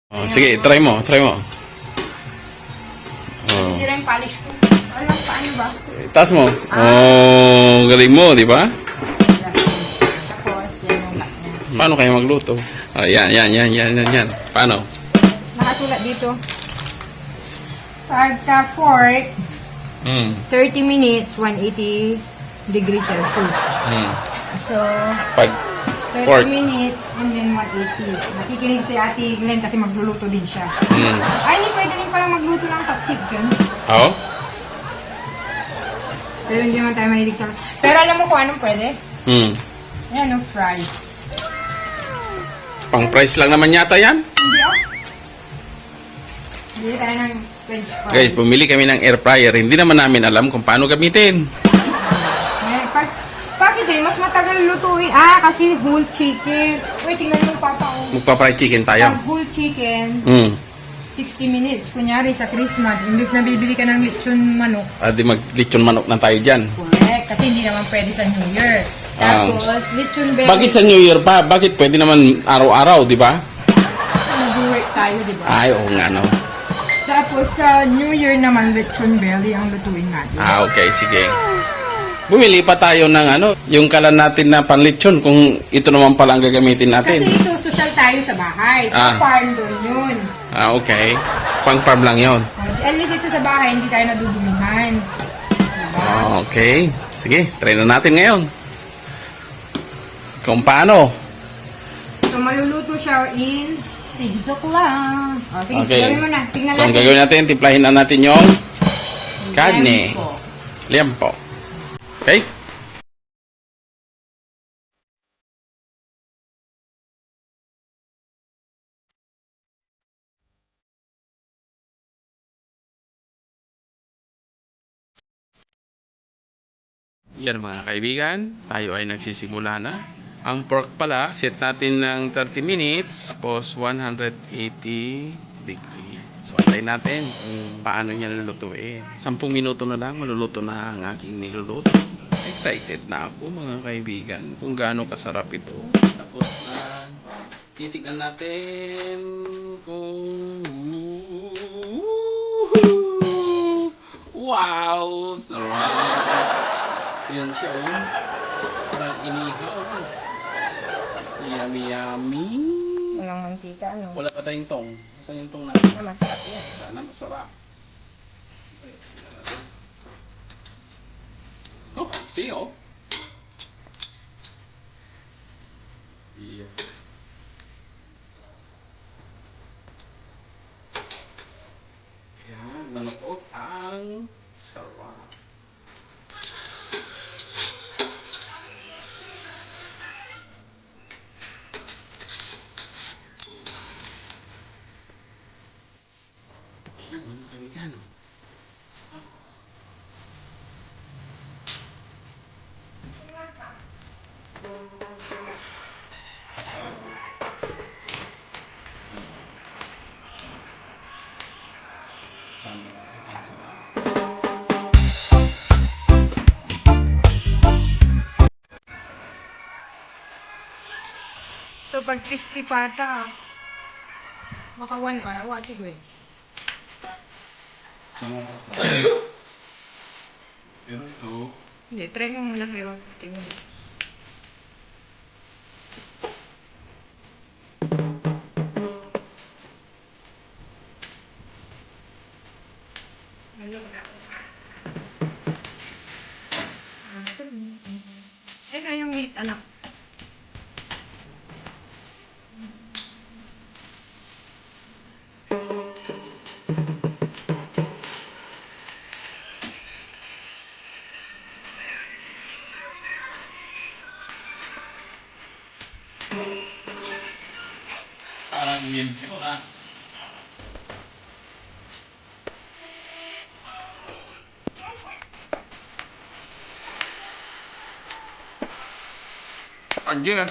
Oh, sige, try mo, try mo. Oh. Sira yung polish ko. Alam, paano ba? Taas mo. Oh, galing mo, di ba? Tapos, yan yung cut niya. Paano kayo magluto? Oh, yan. Paano? Nakasulat dito. Pagka fork, 30 minutes, 180 degrees Celsius. So, Pag 30 Pork. minutes and then 180. Nakikinig si Ate Glenn kasi magluluto din siya. Mm. Ay, hindi pwede rin pala magluto ng chicken. Oh? Pero hindi naman tayo mahilig sa... Pero alam mo kung anong pwede? Ayan, no, fries. Pang price lang naman yata yan. Hindi Hindi tayo ng French fries. Guys, bumili kami ng air fryer. Hindi naman namin alam kung paano gamitin. Bakit mas matagal lutuin? Kasi whole chicken. Uy, tingnan mo papa. Magpa-fried chicken tayo. Pag whole chicken, 60 Mm. minutes. Kunyari sa Christmas, imbes na bibili ka ng lechon manok. Di mag-lechon manok na tayo dyan. Correct. Kasi hindi naman pwede sa New Year. Tapos, lechon belly. Bakit sa New Year pa? Bakit pwede naman araw-araw, di ba? Mag-work tayo, di ba? Ay, oo nga, no. Tapos, sa New Year naman, lechon belly ang lutuin natin. Okay, sige. Bumili pa tayo ng yung kalan natin na panlechon kung ito naman pala ang gagamitin Kasi natin. ito, social tayo sa bahay. Sa farm doon yun. Okay. Pang-farm lang yon. At least ito sa bahay, hindi tayo nadudumihan. Diba? Okay. Sige, try na natin ngayon. Kung paano. So, maluluto siya in sigsok lang. Sige, gawin mo na. Tingnan So, ang natin. gagawin natin, timplahin na natin yung karne. Liempo. Liempo. Okay? Yan mga kaibigan, tayo ay nagsisimula na. Ang pork pala, set natin ng 30 minutes, post 180 degree. So, antayin natin kung paano niya lulutuin. 10 minuto na lang, maluluto na ang aking niluluto. Excited na ako mga kaibigan kung gaano kasarap ito. Tapos na, titignan natin kung... Wow! Sarap! Yan siya, oh. Parang inihaw. Yummy. Walang mantika, no? Wala pa tayong tong. Saan yung tong natin? Masarap yan. Sana masarap. Oh, see, oh. Yeah. Yan, nanukot ang sarap. Kaibigan. So, pag crispy pata, baka 1 hour, wati ko eh. Pero ito, Hindi, try mo muna kayo. Tingnan mo. Ano ba? Yung meat, anak. parang yun na. Again.